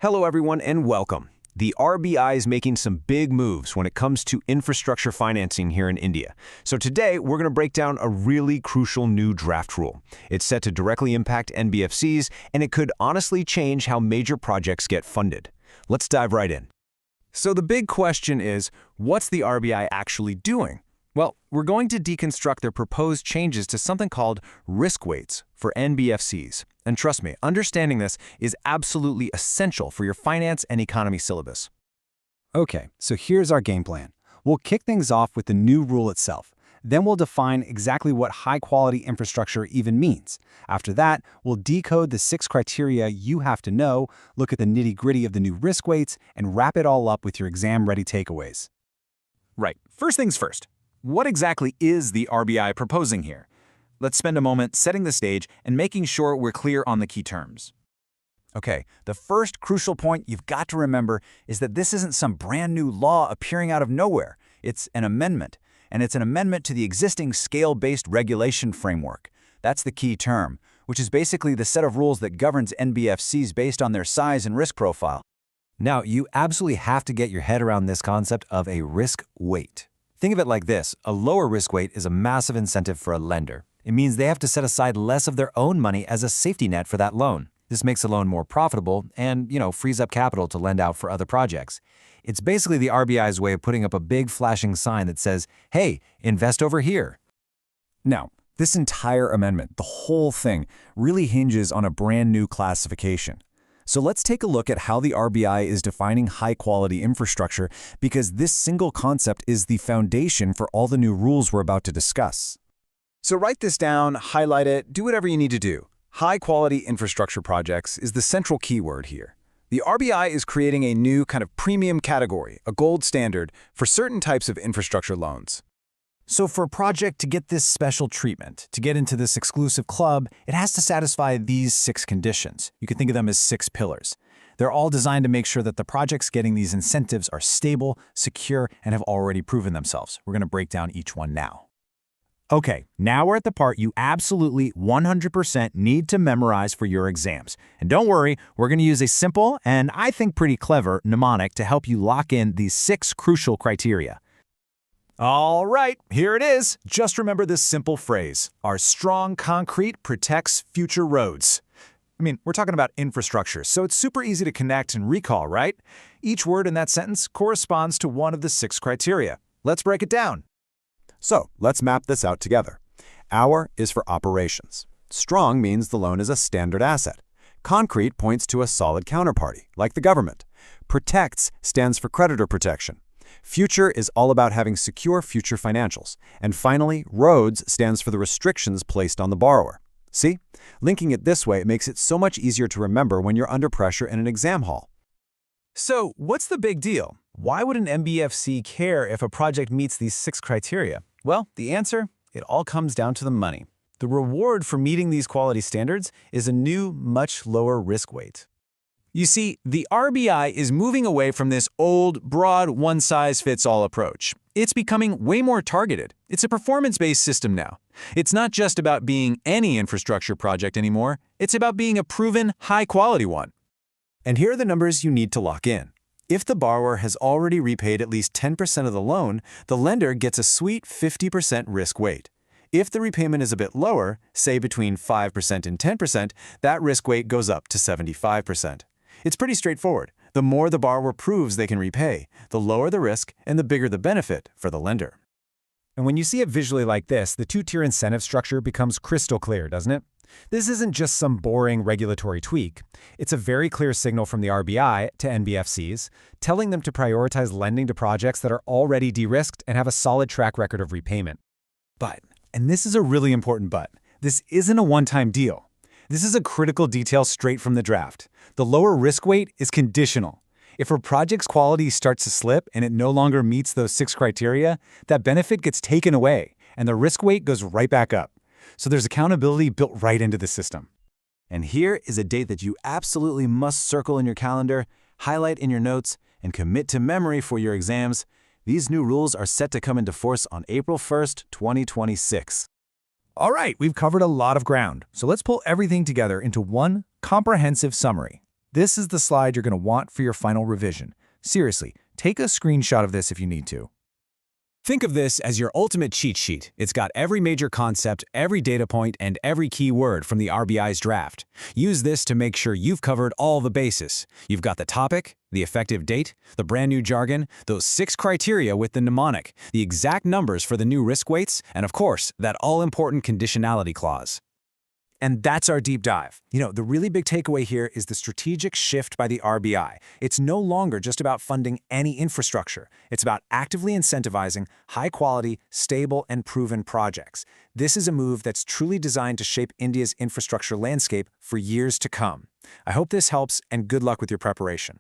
Hello everyone and welcome. The RBI is making some big moves when it comes to infrastructure financing here in India. So today we're going to break down a really crucial new draft rule. It's set to directly impact NBFCs and it could honestly change how major projects get funded. Let's dive right in. So the big question is, what's the RBI actually doing? Well, we're going to deconstruct their proposed changes to something called risk weights for NBFCs. And trust me, understanding this is absolutely essential for your finance and economy syllabus. Okay, so here's our game plan. We'll kick things off with the new rule itself. Then we'll define exactly what high-quality infrastructure even means. After that, we'll decode the 6 criteria you have to know, look at the nitty-gritty of the new risk weights, and wrap it all up with your exam-ready takeaways. Right, first things first. What exactly is the RBI proposing here? Let's spend a moment setting the stage and making sure we're clear on the key terms. Okay, the first crucial point you've got to remember is that this isn't some brand new law appearing out of nowhere. It's an amendment, and it's an amendment to the existing scale-based regulation framework. That's the key term, which is basically the set of rules that governs NBFCs based on their size and risk profile. Now, you absolutely have to get your head around this concept of a risk weight. Think of it like this. A lower risk weight is a massive incentive for a lender. It means they have to set aside less of their own money as a safety net for that loan. This makes a loan more profitable and, frees up capital to lend out for other projects. It's basically the RBI's way of putting up a big flashing sign that says, hey, invest over here. Now, this entire amendment, the whole thing, really hinges on a brand new classification. So let's take a look at how the RBI is defining high-quality infrastructure, because this single concept is the foundation for all the new rules we're about to discuss. So write this down, highlight it, do whatever you need to do. High-quality infrastructure projects is the central keyword here. The RBI is creating a new kind of premium category, a gold standard, for certain types of infrastructure loans. So for a project to get this special treatment, to get into this exclusive club, it has to satisfy these 6 conditions. You can think of them as 6 pillars. They're all designed to make sure that the projects getting these incentives are stable, secure, and have already proven themselves. We're going to break down each one now. Okay, now we're at the part you absolutely 100% need to memorize for your exams. And don't worry, we're going to use a simple and I think pretty clever mnemonic to help you lock in these 6 crucial criteria. All right, here it is. Just remember this simple phrase. Our strong concrete protects future roads. I mean, we're talking about infrastructure, so it's super easy to connect and recall, right? Each word in that sentence corresponds to one of the 6 criteria. Let's break it down. So let's map this out together. Our is for operations. Strong means the loan is a standard asset. Concrete points to a solid counterparty, like the government. Protects stands for creditor protection. Future is all about having secure future financials. And finally, roads stands for the restrictions placed on the borrower. See? Linking it this way makes it so much easier to remember when you're under pressure in an exam hall. So what's the big deal? Why would an NBFC care if a project meets these 6 criteria? Well, the answer, it all comes down to the money. The reward for meeting these quality standards is a new, much lower risk weight. You see, the RBI is moving away from this old, broad, one-size-fits-all approach. It's becoming way more targeted. It's a performance-based system now. It's not just about being any infrastructure project anymore. It's about being a proven, high-quality one. And here are the numbers you need to lock in. If the borrower has already repaid at least 10% of the loan, the lender gets a sweet 50% risk weight. If the repayment is a bit lower, say between 5% and 10%, that risk weight goes up to 75%. It's pretty straightforward. The more the borrower proves they can repay, the lower the risk and the bigger the benefit for the lender. And when you see it visually like this, the 2-tier incentive structure becomes crystal clear, doesn't it? This isn't just some boring regulatory tweak. It's a very clear signal from the RBI to NBFCs, telling them to prioritize lending to projects that are already de-risked and have a solid track record of repayment. But, and this is a really important but, this isn't a one-time deal. This is a critical detail straight from the draft. The lower risk weight is conditional. If a project's quality starts to slip and it no longer meets those 6 criteria, that benefit gets taken away and the risk weight goes right back up. So there's accountability built right into the system. And here is a date that you absolutely must circle in your calendar, highlight in your notes, and commit to memory for your exams. These new rules are set to come into force on April 1st, 2026. All right, we've covered a lot of ground, so let's pull everything together into one comprehensive summary. This is the slide you're going to want for your final revision. Seriously, take a screenshot of this if you need to. Think of this as your ultimate cheat sheet. It's got every major concept, every data point, and every key word from the RBI's draft. Use this to make sure you've covered all the bases. You've got the topic, the effective date, the brand new jargon, those 6 criteria with the mnemonic, the exact numbers for the new risk weights, and of course, that all-important conditionality clause. And that's our deep dive. The really big takeaway here is the strategic shift by the RBI. It's no longer just about funding any infrastructure. It's about actively incentivizing high-quality, stable, and proven projects. This is a move that's truly designed to shape India's infrastructure landscape for years to come. I hope this helps, and good luck with your preparation.